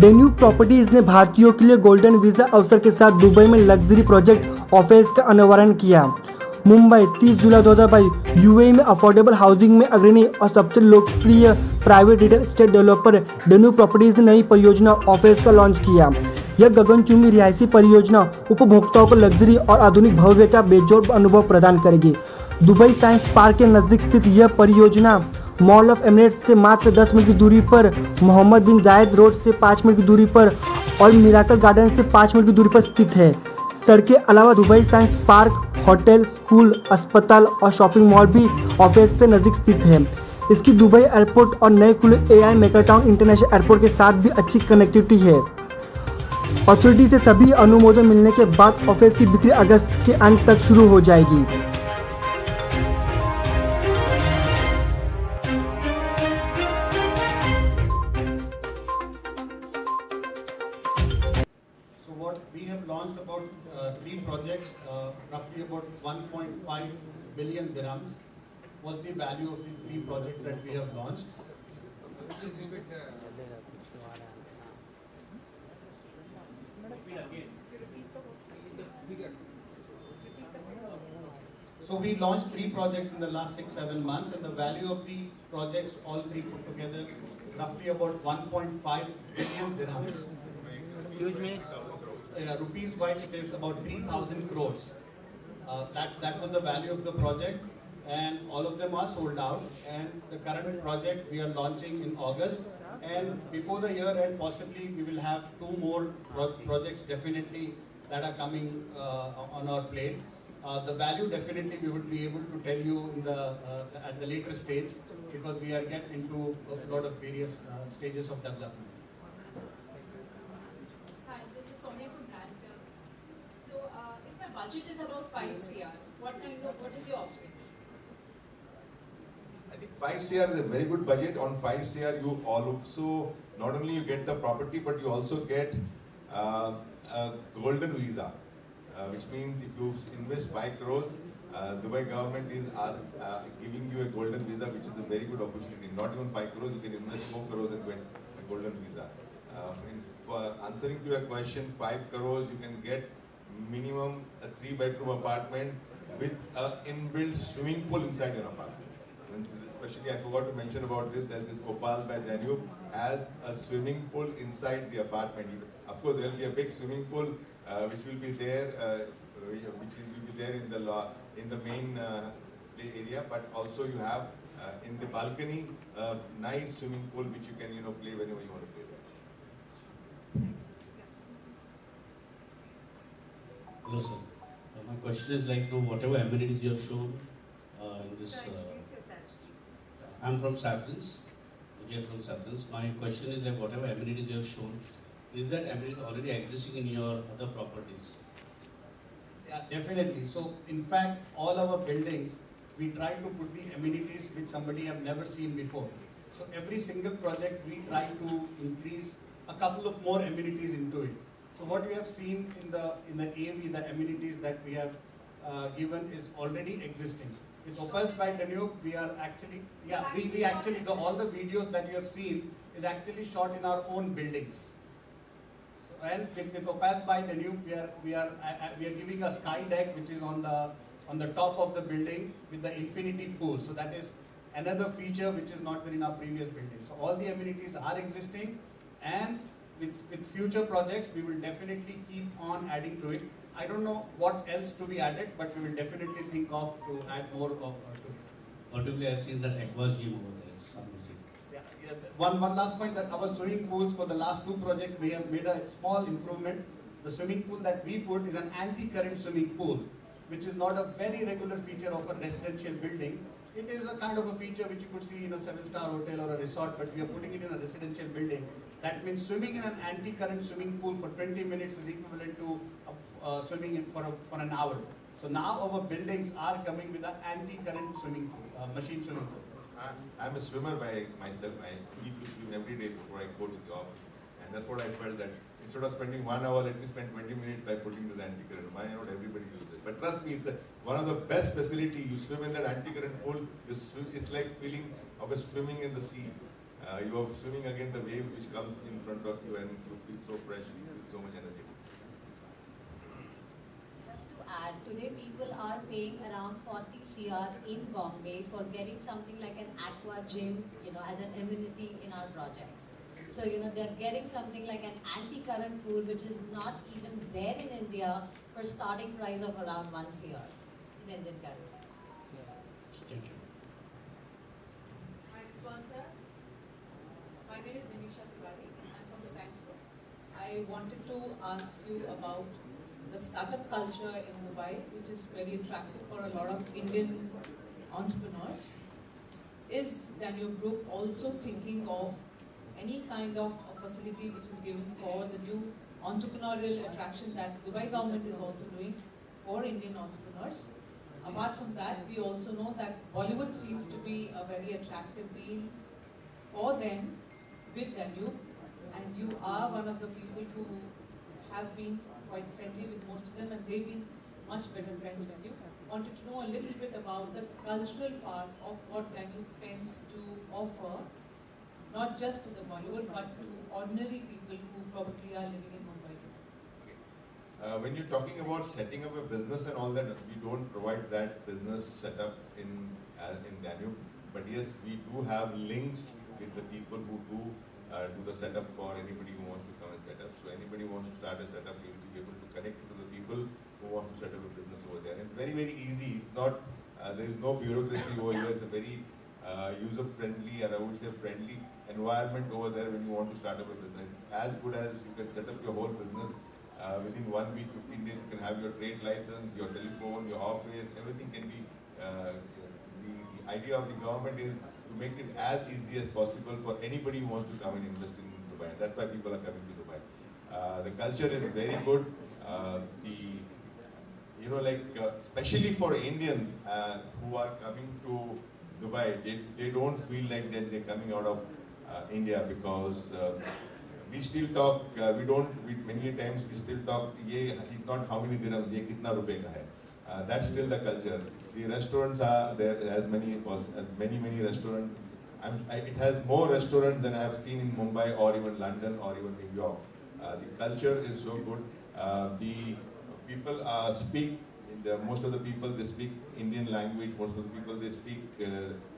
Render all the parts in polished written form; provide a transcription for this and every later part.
डेन्यू properties ने भारतीयों के लिए गोल्डन वीजा अवसर के साथ दुबई में लग्जरी प्रोजेक्ट ऑफिस का अनावरण किया। मुंबई 30 जुलाई 2022 यूएई में अफोर्डेबल हाउसिंग में अग्रणी और सबसे लोकप्रिय private real estate developer डेन्यू properties ने नई परियोजना ऑफिस का लॉन्च किया। यह गगनचुंबी रिहायशी परियोजना उपभोक्ताओं को लग्जरी और आधुनिक भव्य का बेजोड़ अनुभव प्रदान करेगी। दुबई साइंस पार्क के नज़दीक स्थित यह परियोजना मॉल ऑफ एमिरेट्स से मात्र 10 मिनट की दूरी पर, मोहम्मद बिन जायद रोड से 5 मिनट की दूरी पर और मिराकल गार्डन से 5 मिनट की दूरी पर स्थित है। सड़क अलावा Dubai science park, hotel, school, अस्पताल और शॉपिंग मॉल भी ऑफिस से नज़दीक स्थित है। इसकी दुबई एयरपोर्ट और नए खुले एआई मेगाटाउन इंटरनेशनल एयरपोर्ट के साथ भी अच्छी कनेक्टिविटी है। अथॉरिटी से सभी अनुमोदन मिलने के बाद ऑफिस की बिक्री अगस्त के अंत तक शुरू हो जाएगी। What we have launched about 3 projects, roughly about 1.5 billion dirhams was the value of the 3 projects that we have launched. So we launched 3 projects in the last 6-7 months, and the value of the projects, all 3 put together, is roughly about 1.5 billion dirhams. Rupees wise, it is about 3,000 crores. That was the value of the project, and all of them are sold out. And the current project we are launching in August, and before the year end, possibly we will have 2 more projects definitely that are coming on our plate. The value definitely we would be able to tell you in the at the later stage, because we are get into a lot of various stages of development. Budget is about 5 CR. What is your offering? I think 5 CR is a very good budget. On 5 CR, you also not only you get the property, but you also get a golden visa, which means if you invest 5 crores, Dubai government is giving you a golden visa, which is a very good opportunity. Not even 5 crores, you can invest 4 crores and get a golden visa. Answering to your question, 5 crores you can get minimum a 3-bedroom apartment with an inbuilt swimming pool inside your apartment. Especially, I forgot to mention about this, that this Gopal by Danube has a swimming pool inside the apartment. Of course, there will be a big swimming pool which will be there, in the main play area. But also you have in the balcony a nice swimming pool which you can play whenever you want to play there. Hello sir, my question is like whatever amenities you have shown in this. I'm from Saffrons, Vijay from Saffrons. My question is like whatever amenities you have shown, is that amenities already existing in your other properties? Yeah, definitely. So in fact, all our buildings, we try to put the amenities which somebody have never seen before. So every single project, we try to increase a couple of more amenities into it. So what we have seen in the AV, the amenities that we have given is already existing. With Opals by Danube, we are actually, we actually, all the videos that you have seen is actually shot in our own buildings. So, and with Opals by Danube, we are giving a sky deck which is on the top of the building with the infinity pool. So that is another feature which is not there in our previous building. So all the amenities are existing, and with future projects, we will definitely keep on adding to it. I don't know what else to be added, but we will definitely think of to add more to it. Particularly, I've seen that Aquas gym over there. It's amazing. Yeah. One last point, that our swimming pools for the last 2 projects, we have made a small improvement. The swimming pool that we put is an anti-current swimming pool, which is not a very regular feature of a residential building. It is a kind of a feature which you could see in a 7-star hotel or a resort, but we are putting it in a residential building. That means swimming in an anti-current swimming pool for 20 minutes is equivalent to swimming in for an hour. So now our buildings are coming with an anti-current swimming pool, machine swimming pool. I'm a swimmer by myself. I need to swim every day before I go to the office. And that's what I felt, that instead of spending 1 hour, let me spend 20 minutes by putting this anti-current. Why not everybody use it? But trust me, it's one of the best facilities. You swim in that anti-current pool, it's like feeling of a swimming in the sea. You are swimming against the wave which comes in front of you, and you feel so fresh, you feel so much energy. Just to add, today people are paying around 40 CR in Bombay for getting something like an aqua gym, as an amenity in our projects. So, they're getting something like an anti-current pool, which is not even there in India, for starting price of around 1 CR in Indian currency. Thank you. My sponsor. My name is Nimisha Tiwari. I'm from the Times Group. I wanted to ask you about the startup culture in Dubai, which is very attractive for a lot of Indian entrepreneurs. Is Danube Group also thinking of any kind of a facility which is given for the new entrepreneurial attraction that Dubai government is also doing for Indian entrepreneurs? Apart from that, we also know that Bollywood seems to be a very attractive deal for them with Danube, and you are one of the people who have been quite friendly with most of them, and they've been much better friends with you. Wanted to know a little bit about the cultural part of what Danube tends to offer, not just to the Bollywood, but to ordinary people who probably are living in Mumbai. When you're talking about setting up a business and all that, we don't provide that business setup in Danube. But yes, we do have links with the people who do the setup for anybody who wants to come and set up. So anybody who wants to start a setup, we will be able to connect to the people who want to set up a business over there. And it's very, very easy. It's not, there is no bureaucracy over here. It's a very user-friendly, and I would say friendly environment over there when you want to start up a business. It's as good as you can set up your whole business within 1 week, 15 days. You can have your trade license, your telephone, your office, everything can be. The idea of the government is to make it as easy as possible for anybody who wants to come and invest in Dubai. That's why people are coming to Dubai. The culture is very good. Especially for Indians who are coming to Dubai, they don't feel like that they're coming out of India, because we still talk, many times we still talk, it's not how many dirhams, ye kitna rupe ka hai. That's still the culture. The restaurants are there, as many restaurants. It has more restaurants than I have seen in Mumbai or even London or even New York. The culture is so good. The people speak, most of the people, they speak Indian language. Most of the people, they speak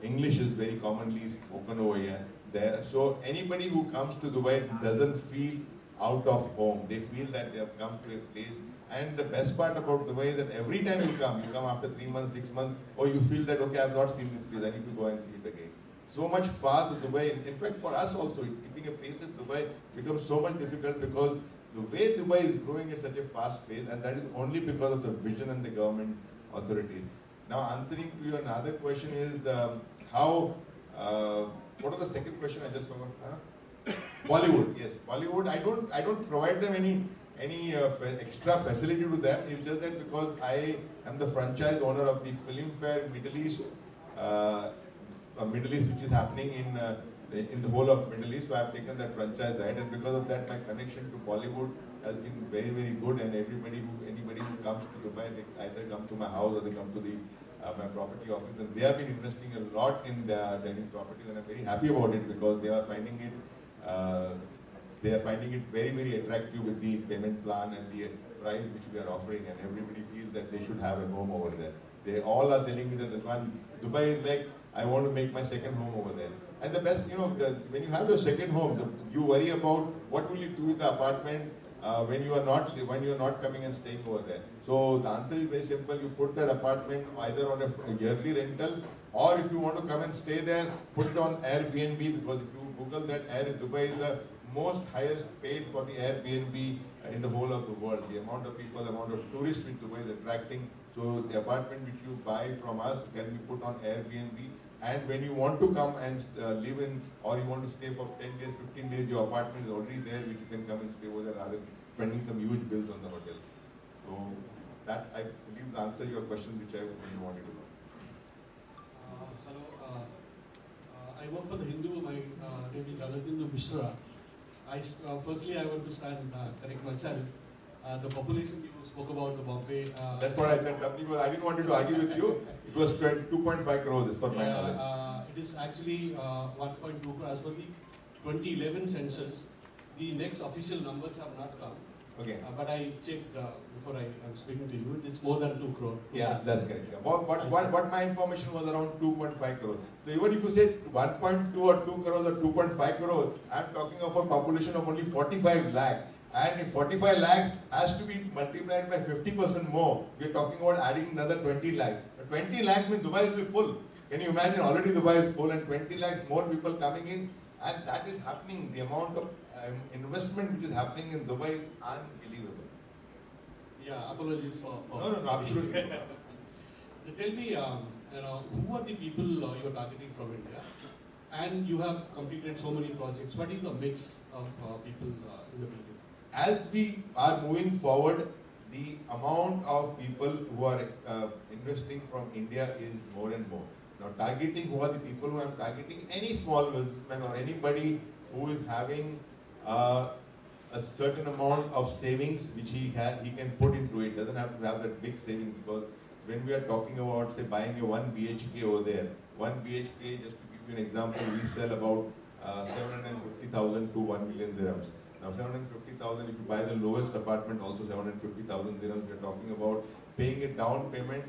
English is very commonly spoken over here. There. So anybody who comes to Dubai doesn't feel out of home. They feel that they have come to a place. And the best part about Dubai is that every time you come after 3 months, 6 months, or you feel that, okay, I have not seen this place, I need to go and see it again. So much far to Dubai. In fact, for us also, keeping a place in Dubai becomes so much difficult, because the way Dubai is growing at such a fast pace, and that is only because of the vision and the government authority. Now, answering to your another question is what was the second question? I just forgot. Bollywood, yes, Bollywood. I don't provide them any extra facility to them. It's just that because I am the franchise owner of the Filmfare Middle East, which is happening in the whole of Middle East. So I have taken that franchise right, and because of that, my connection to Bollywood has been very, very good. And anybody who comes to Dubai, they either come to my house or they come to my property office, and they have been investing a lot in their dining properties, and I'm very happy about it, because they are finding it very, very attractive with the payment plan and the price which we are offering, and everybody feels that they should have a home over there. They all are telling me that Dubai is like, I want to make my second home over there. And the best, when you have your second home, you worry about what will you do with the apartment when you are not coming and staying over there. So the answer is very simple. You put that apartment either on a yearly rental, or if you want to come and stay there, put it on Airbnb, because if you Google that, Dubai is the most highest paid for the Airbnb in the whole of the world. The amount of people, the amount of tourists which Dubai is attracting. So the apartment which you buy from us can be put on Airbnb. And when you want to come and live in, or you want to stay for 10 days, 15 days, your apartment is already there, which you can come and stay over there rather than spending some huge bills on the hotel. So that, I believe, answers your question which I really wanted to know. Hello, I work for the Hindu. My name is Gagनच Mishra. Firstly, I want to correct myself. The population you spoke about, the Bombay. That's what I said. I didn't want to argue with you. It was 2.5 crores, as per my knowledge. It It is actually 1.2 crore as per the 2011 census. The next official numbers have not come. Okay. But I checked before I'm speaking to you. It's more than 2 crore. Yeah, that's correct. Yeah. What my information was around 2.5 crores. So even if you say 1.2 or 2 crores or 2.5 crores, I'm talking of a population of only 45 lakh. And if 45 lakh has to be multiplied by 50% more, we're talking about adding another 20 lakh. But 20 lakhs means Dubai will be full. Can you imagine? Already Dubai is full and 20 lakhs more people coming in. And that is happening. The amount of investment which is happening in Dubai is unbelievable. Yeah, apologies for No, absolutely. So tell me, who are the people you're targeting from India? And you have completed so many projects. What is the mix of people in the building? As we are moving forward, the amount of people who are investing from India is more and more. Now targeting, who are the people who I'm targeting? Any small businessman or anybody who is having a certain amount of savings which he can put into it. Doesn't have to have that big saving, because when we are talking about, say, buying a 1 BHK over there, 1 BHK, just to give you an example, we sell about 750,000 to 1 million dirhams. Now 750,000, if you buy the lowest apartment, also 750,000 dirhams, we are talking about paying a down payment.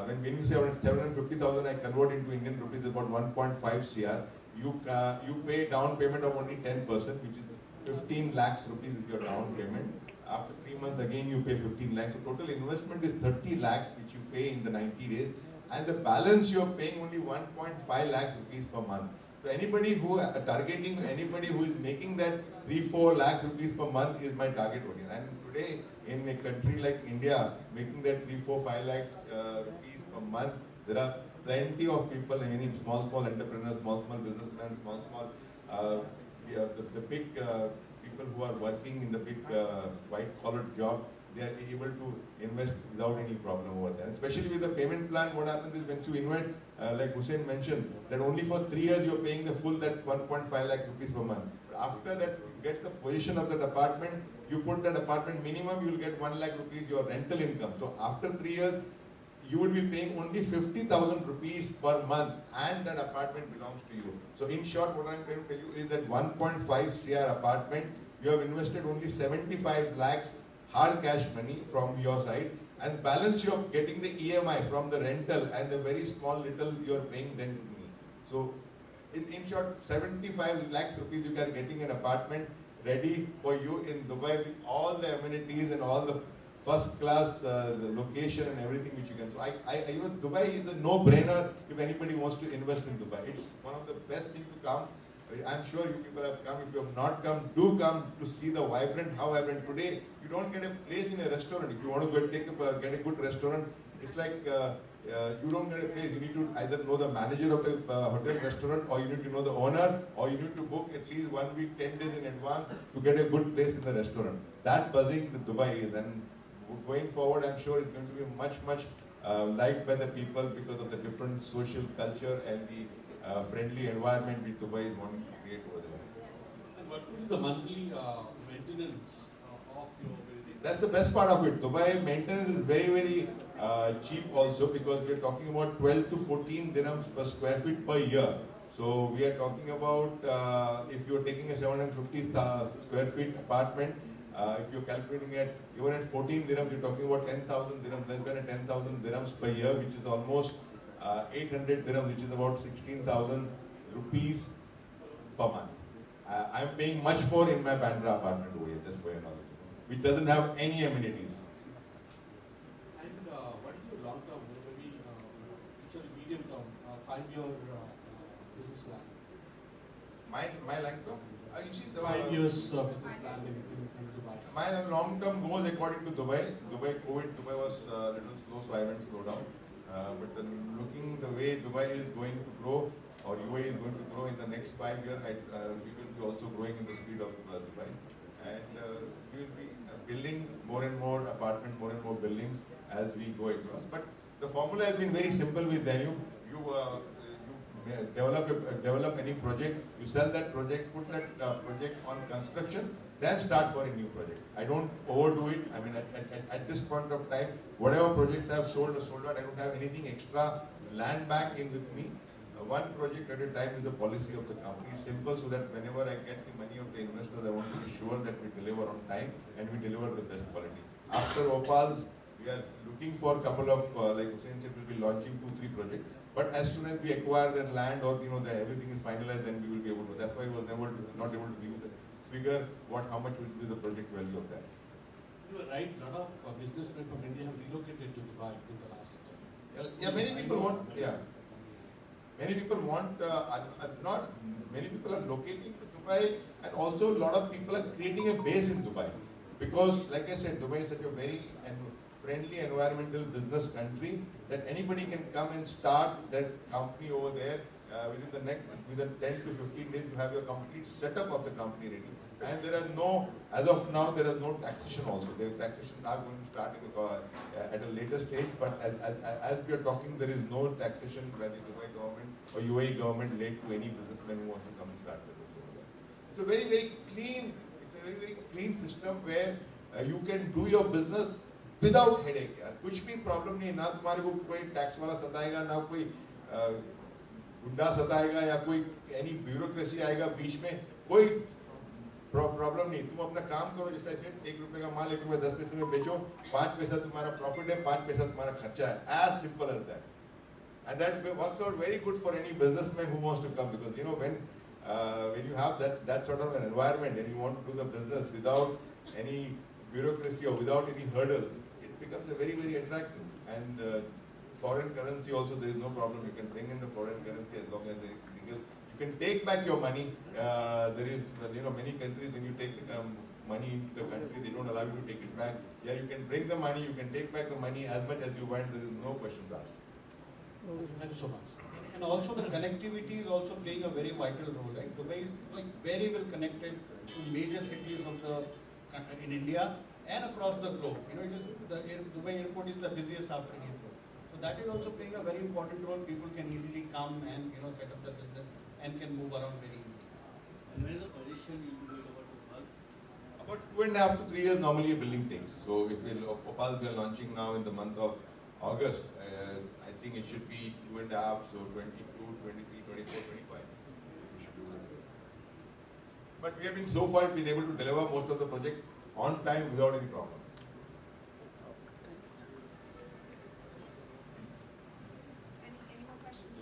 When you say 750,000, I convert into Indian rupees about 1.5 CR. You pay down payment of only 10%, which is 15 lakhs rupees is your down payment. After 3 months again you pay 15 lakhs. So total investment is 30 lakhs which you pay in the 90 days. And the balance you are paying only 1.5 lakhs rupees per month. So anybody who targeting, anybody who is making that 3-4 lakhs rupees per month is my target audience. And today in a country like India, making that 3-4-5 lakhs rupees per month, there are plenty of people, I mean small entrepreneurs, small businessmen, the big people who are working in the big white collar job, they are able to invest without any problem over there. Especially with the payment plan, what happens is when you invest, like Hussein mentioned, that only for 3 years you are paying the full, that 1.5 lakh rupees per month. But after that, you get the position of that apartment, you put that apartment minimum, you will get 1 lakh rupees your rental income. So after 3 years, you will be paying only 50,000 rupees per month and that apartment belongs to you. So in short, what I am going to tell you is that 1.5 CR apartment, you have invested only 75 lakhs hard cash money from your side, and balance you are getting the EMI from the rental and the very small little you are paying then to me. So in short, 75 lakhs rupees you are getting an apartment ready for you in Dubai with all the amenities and all the first class location and everything which you can. So Dubai is a no-brainer if anybody wants to invest in Dubai. It's one of the best things to come. I'm sure you people have come. If you have not come, do come to see the how vibrant. Today, you don't get a place in a restaurant. If you want to go get a good restaurant, it's like you don't get a place. You need to either know the manager of the hotel restaurant, or you need to know the owner, or you need to book at least 1 week, 10 days in advance to get a good place in the restaurant. That buzzing the Dubai is, and going forward, I'm sure it's going to be much liked by the people because of the different social culture and the friendly environment which Dubai is wanting to create over there. And what would be the monthly maintenance of your building? That's the best part of it. Dubai maintenance is very cheap also, because we are talking about 12 to 14 dirhams per square feet per year. So we are talking about if you are taking a 750 square feet apartment, if you're calculating it, even at 14 dirhams, you're talking about 10,000 dirhams, less than 10,000 dirhams per year, which is almost 800 dirhams, which is about 16,000 rupees per month. I'm paying much more in my Bandra apartment over here, just for your knowledge, which doesn't have any amenities. And what is your long term, maybe medium term, 5-year business plan? My long term? You see, 5 years business plan in Dubai. My long term goals according to Dubai was a little slow, so I went slow down. But looking the way Dubai is going to grow, or UAE is going to grow in the next 5 years, we will be also growing in the speed of Dubai. And we will be building more and more apartments, more and more buildings as we go across. But the formula has been very simple with Danube. You develop any project, you sell that project, put that project on construction, then start for a new project. I don't overdo it. I mean, at this point of time, whatever projects I have sold or sold out, I don't have anything extra land bank in with me. one project at a time is the policy of the company. It's simple, so that whenever I get the money of the investors, I want to be sure that we deliver on time and we deliver the best quality. After Opals, we are looking for a couple of, like Hussain said, we'll be launching 2-3 projects. But as soon as we acquire that land or that everything is finalized, then we will be able to. That's why I was not able to give you the figure how much will be the project value of that. You are right. A lot of businessmen from India have relocated to Dubai in the last. Yeah, many people want. Yeah, many people want. Not many people are locating to Dubai, and also a lot of people are creating a base in Dubai, because, like I said, Dubai is such a very friendly environmental business country that anybody can come and start that company over there. Within 10 to 15 days, you have your complete setup of the company ready. And there are no, as of now, there is no taxation also. The taxation are going to start at a later stage, but as we are talking, there is no taxation by the Dubai government or UAE government laid to any businessman who wants to come and start business over there. It's a very clean system where you can do your business without headache. कुछ भी problem नहीं, ना तुम्हारे को कोई tax वाला सताएगा, ना कोई गुंडा सताएगा या कोई any bureaucracy आएगा बीच में, कोई प्रॉब्लम नहीं. तुम अपना काम करो, जैसा ऐसे 1 रुपए का माल 1 रुपए 10 पैसे में बेचो, 5 पैसा तुम्हारा प्रॉफिट है, 5 पैसा तुम्हारा खर्चा है. As simple as that. And that works out very good for any businessman who wants to come, because when you have that sort of an environment and you want to do the business without any bureaucracy or without any hurdles, it becomes a very attractive. And foreign currency also, there is no problem. You can bring in the foreign currency as long as there is legal. You can take back your money. There is, many countries, when you take the money into the country, they don't allow you to take it back. Yeah, you can bring the money, you can take back the money as much as you want. There is no questions asked. Thank you so much. And also the connectivity is also playing a very vital role, right? Dubai is very well connected to major cities in India and across the globe. Dubai airport is the busiest after Heathrow. So that is also playing a very important role. People can easily come and set up their business and can move around very easily. And when is the position you will go over to Opal? About 2.5 to 3 years normally a building takes. So if Opal we are launching now in the month of August, I think it should be 2.5, so 22, 23, 24, 25. We should be able to do it. But we have been so far been able to deliver most of the projects on time without any problem. Any more questions?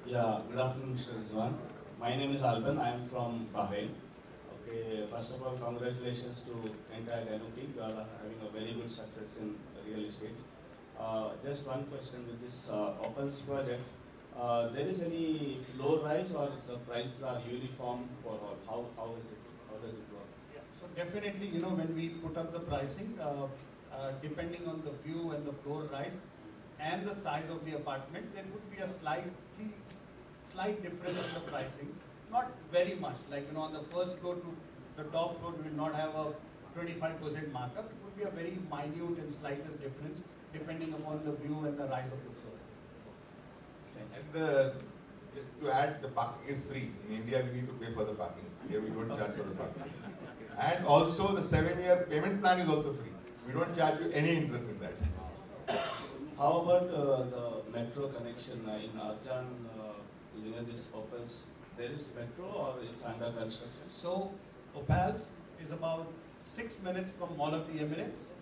Yeah, good afternoon, Mr. Rizwan. My name is Alban. I am from Bahrain. Okay, first of all, congratulations to entire Gagnon team. You are having a very good success in real estate. Just one question with this Opal's project. There is any floor rise or the prices are uniform for all? How is it? How does it work? Yeah. So definitely, when we put up the pricing, depending on the view and the floor rise and the size of the apartment, there would be a slight difference in the pricing. Not very much. Like on the first floor to the top floor, we will not have a 25% markup. It would be a very minute and slightest difference depending upon the view and the rise of the floor. And just to add, the parking is free. In India, we need to pay for the parking. Here, we don't charge for the parking. And also, the 7-year payment plan is also free. We don't charge you any interest in that. How about the metro connection in Arjan, near this Opals? There is metro or it's under construction? So, Opals is about 6 minutes from Mall of the Emirates,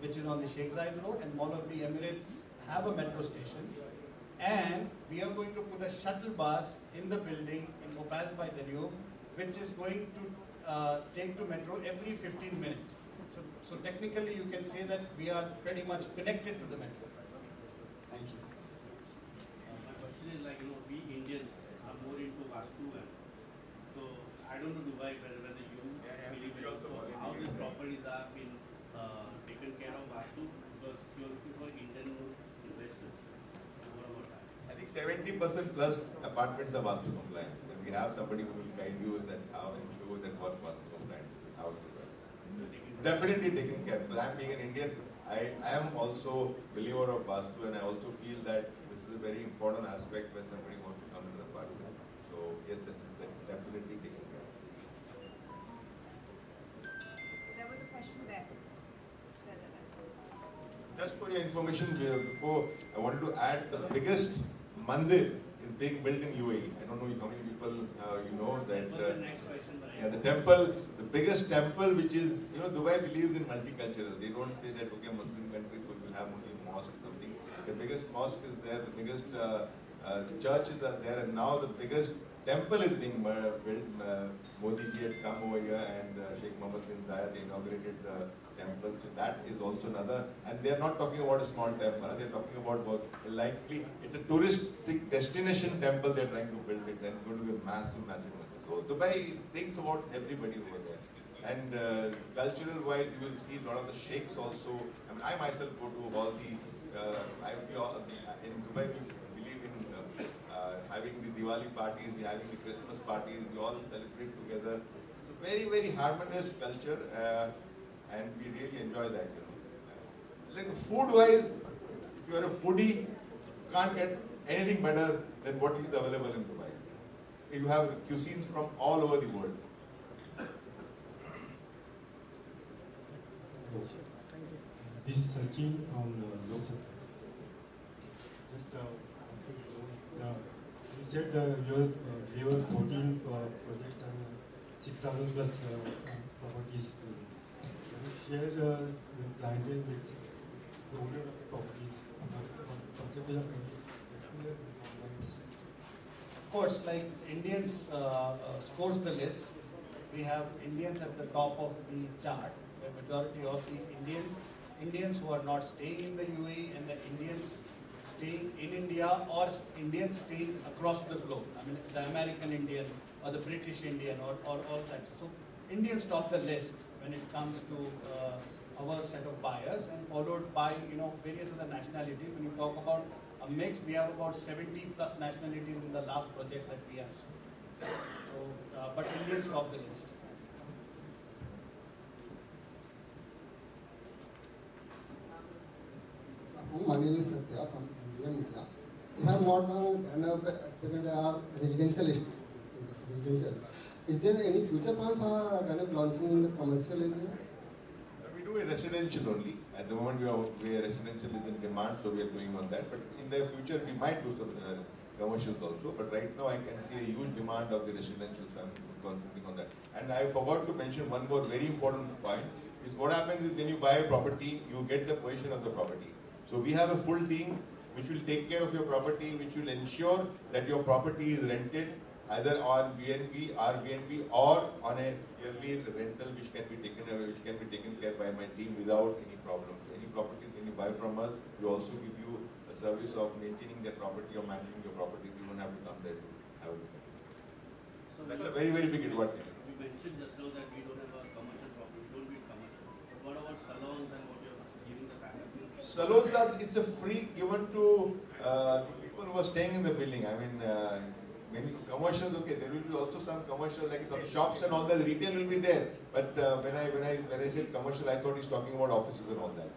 which is on the Sheikh Zayed Road, and Mall of the Emirates have a metro station. And we are going to put a shuttle bus in the building in Opals by Danube, which is going to take to metro every 15 minutes. So technically you can say that we are pretty much connected to the metro. Thank you. My question is we Indians are more into Vastu, so I don't know Dubai whether you believe it. So how these properties are been taken care of Vastu, because you are looking for Indian investors. What about that? I think 70% plus apartments are Vastu compliant. And we have somebody who will guide you that how and show that what Vastu compliant is, how to do it. Definitely taken care. Because I am being an Indian, I am also a believer of Vastu, and I also feel that this is a very important aspect when somebody wants to come into the apartment. So yes, this is definitely taken care of. There was a question there. Just for your information, before I wanted to add, the biggest mandir is being built in UAE. I don't know how many people you know that. Yeah, the temple, the biggest temple, which is, Dubai believes in multicultural. They don't say that, okay, Muslim countries will have only mosque or something. The biggest mosque is there, the biggest churches are there, and now the biggest temple is being built. Modi ji had come over here, and Sheikh Mohammed bin Zayed inaugurated the temple. So that is also another. And they are not talking about a small temple. They are talking about likely it's a touristic destination temple. They are trying to build it, and it's going to be a massive, massive. So Dubai thinks about everybody over there. And cultural wise, you will see a lot of the sheikhs also. I mean, I myself go to all the. In Dubai, we believe in having the Diwali parties, we having the Christmas parties, we all celebrate together. It's a very, very harmonious culture, and we really enjoy that. Like food-wise, if you are a foodie, you can't get anything better than what is available in Dubai. You have cuisines from all over the world. This is Sachin from Lok Sabha. Just you said you have 14 projects and 6,000 plus properties. Can you share the clientele mix, the owner of the properties, percentage of clients? Of course, like Indians scores the list. We have Indians at the top of the chart. The majority of the Indians who are not staying in the UAE, and the Indians staying in India, or Indians staying across the globe. I mean, the American Indian or the British Indian or all that. So Indians top the list when it comes to our set of buyers, and followed by various other nationalities. When you talk about a mix, we have about 70 plus nationalities in the last project that we have. So, but Indians top the list. My name is Satya from India Media. If I'm not wrong, present are residential. Is there any future plan for kind of launching in the commercial area? We do a residential only. At the moment, we are residential is in demand, so we are doing on that. But in the future, we might do some commercials also. But right now, I can see a huge demand of the residential, so I'm concentrating on that. And I forgot to mention one more very important point. Is what happens is when you buy a property, you get the position of the property. So we have a full team which will take care of your property, which will ensure that your property is rented either on BNB, Airbnb, or on a yearly rental which can be taken away, which can be taken care by my team without any problems. So any property when you buy from us, we also give you a service of maintaining that property or managing your property. You don't have to come there to have a look at it. So that's a very, very big advantage. We mentioned just now that we don't have a commercial property, we don't build commercial. But what about salons and what you're giving the family? Salons, it's a free given to the people who are staying in the building. I mean, many commercials, okay, there will be also some commercial, like some shops and all that. Retail will be there. But when I said commercial, I thought he's talking about offices and all that.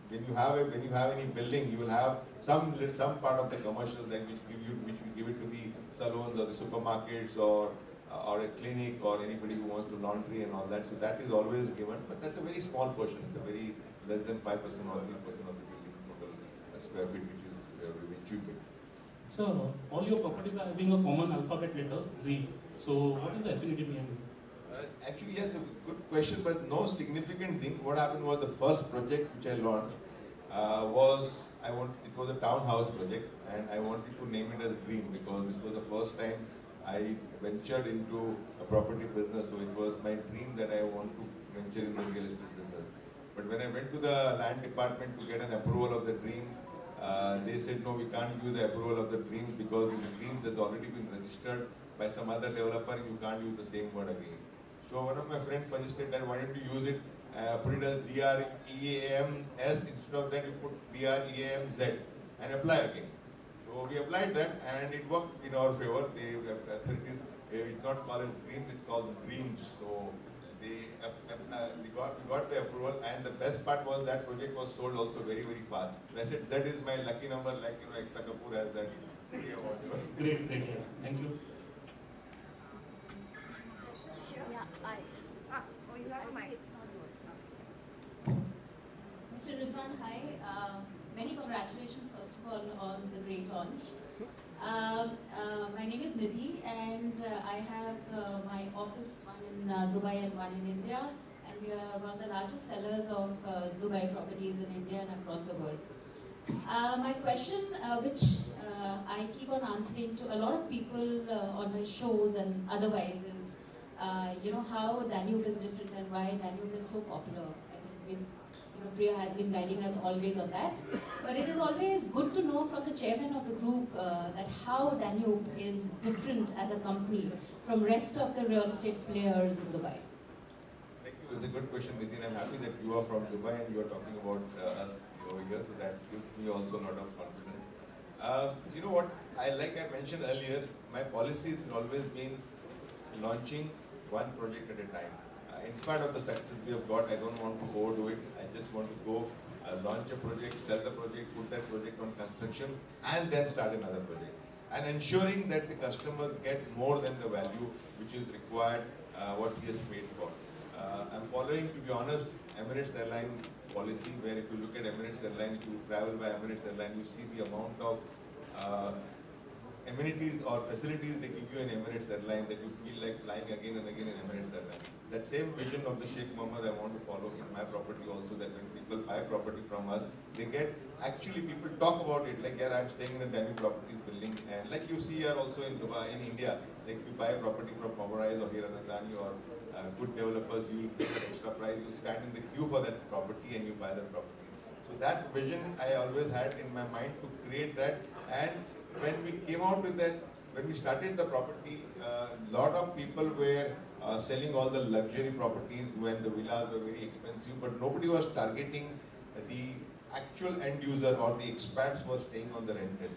When you have any building, you will have some part of the commercial, like which we give it to the salons or the supermarkets or a clinic or anybody who wants to laundry and all that. So that is always given, but that's a very small portion. It's a very less than 5% or 3% of the building total square feet which you build. So all your properties are having a common alphabet letter Z. So what is the affinity behind it? Actually, yes, a good question, but no significant thing. What happened was the first project which I launched it was a townhouse project, and I wanted to name it as Dream because this was the first time I ventured into a property business. So it was my dream that I want to venture in the real estate business. But when I went to the land department to get an approval of the Dream, they said, no, we can't give the approval of the Dreams because the Dreams has already been registered by some other developer and you can't use the same word again. So one of my friends suggested that why don't you use it, put it as DREAMS, instead of that you put DREAMZ and apply again. So we applied that and it worked in our favor. It's not called Dreams, it's called Dreams. So we got the approval, and the best part was that project was sold also very, very fast. So I said that is my lucky number, like Ekta Kapoor has that. Great, yeah. Thank you. Mr. Rizwan, hi. Many congratulations, first of all, on the great launch. My name is Nidhi, and I have my office, one in Dubai and one in India, and we are one of the largest sellers of Dubai properties in India and across the world. My question, which I keep on answering to a lot of people on my shows and otherwise, is how Danube is different and why Danube is so popular. I think Priya has been guiding us always on that. But it is always good to know from the chairman of the group that how Danube is different as a company from rest of the real estate players in Dubai. Thank you. It's a good question, Nitin. I'm happy that you are from Dubai and you are talking about us over here, so that gives me also a lot of confidence. You know what? I mentioned earlier, my policy has always been launching one project at a time. In spite of the success we have got, I don't want to overdo it. I just want to go launch a project, sell the project, put that project on construction, and then start another project. And ensuring that the customers get more than the value which is required, what he has paid for. I'm following, to be honest, Emirates Airline policy, where if you look at Emirates Airline, if you travel by Emirates Airline, you see the amount of amenities or facilities they give you in Emirates Airline that you feel like flying again and again in Emirates Airline. That same vision of the Sheikh Mohammed I want to follow in my property also, that when people buy property from us, they get, actually people talk about it, like, yeah, I'm staying in a Danube Properties building, and like you see here also in Dubai, in India, like you buy a property from Pomeroy or Hiranandani or good developers, you will pay that extra price, you stand in the queue for that property and you buy that property. So that vision I always had in my mind to create that, and when we came out with that, when we started the property, lot of people were selling all the luxury properties when the villas were very expensive, but nobody was targeting the actual end user or the expats who were staying on the rental.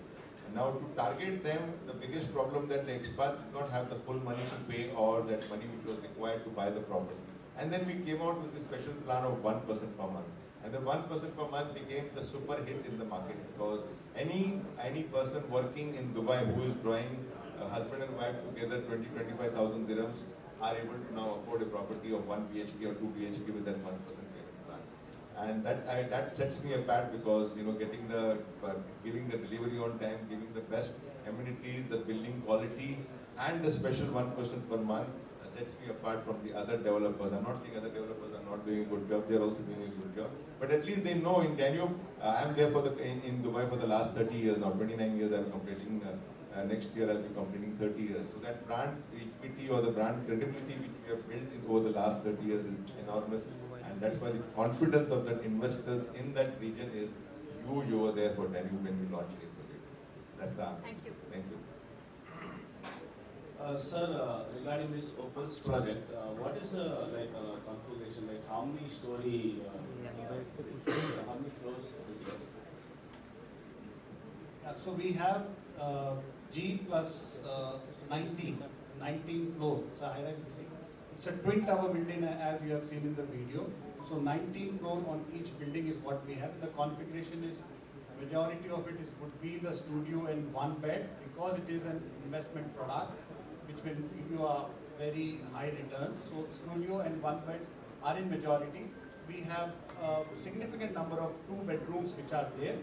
And now to target them, the biggest problem that the expats did not have the full money to pay or that money which was required to buy the property. And then we came out with the special plan of 1% per month. And the 1% per month became the super hit in the market, because any person working in Dubai who is drawing husband and wife together 20-25,000 dirhams are able to now afford a property of 1 BHK or 2 BHK with that 1% payment plan. And that sets me apart, because giving the delivery on time, giving the best amenities, the building quality, and the special 1% per month sets me apart from the other developers. I'm not saying other developers are not doing a good job, they're also doing a good job. But at least they know in Danube, I'm there in Dubai for the last 30 years now, 29 years I'm completing, next year I'll be completing 30 years. So that brand equity or the brand credibility which we have built over the last 30 years is enormous. And that's why the confidence of the investors in that region is huge over there for Danube when we launch a project. That's the answer. Thank you. Thank you. Sir, regarding this Opals project, what is the configuration? Like how many story, how many floors is it? Yeah, so we have G plus 19 floor. It's a high-rise building. It's a twin tower building, as you have seen in the video. So 19 floor on each building is what we have. The configuration is, majority of it would be the studio and one bed, because it is an investment product which will give you a very high returns. So studio and one beds are in majority. We have a significant number of 2 bedrooms which are there.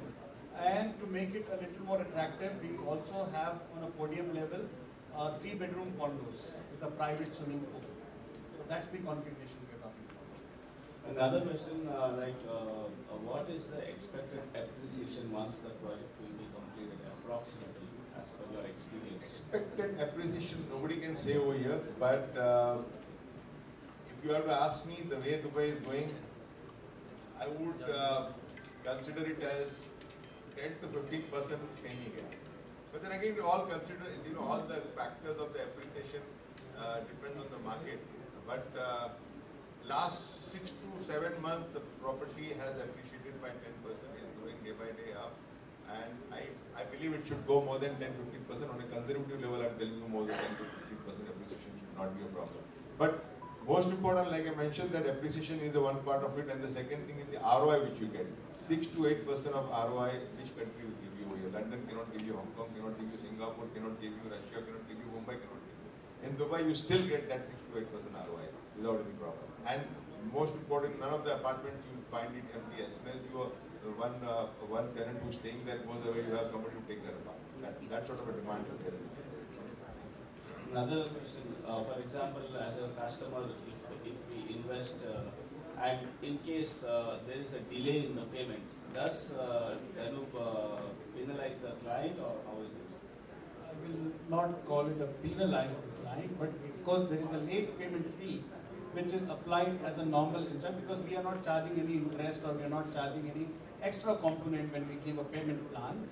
And to make it a little more attractive, we also have on a podium level 3 bedroom condos with a private swimming pool. So that's the configuration we're talking about. Another question, what is the expected appreciation once the project will be completed approximately, as per your experience? Expected appreciation, nobody can say over here, but if you have to ask me the way Dubai is going, I would consider it as 10 to 15% changing it. But then again, we all consider, all the factors of the appreciation depend on the market. But last 6 to 7 months, the property has appreciated by 10%, is growing day by day up. And I believe it should go more than 10-15%. On a conservative level, I'm telling you, more than 10-15% appreciation should not be a problem. But most important, like I mentioned, that appreciation is the one part of it, and the second thing is the ROI which you get. 6 to 8% of ROI, which country will give you over here? London cannot give you, Hong Kong cannot give you, Singapore cannot give you, Russia cannot give you, Mumbai cannot give you. in Dubai you still get that 6 to 8% ROI without any problem. And most important, none of the apartments you find it empty. As soon as you are one tenant who's staying there goes away, you have somebody to take that apartment. That sort of a demand is there. Another question, for example, as a customer, if we invest and in case there is a delay in the payment, does Danube penalize the client or how is it? I will not call it a penalized decline, but of course there is a late payment fee which is applied as a normal interest because we are not charging any interest or we are not charging any extra component when we give a payment plan.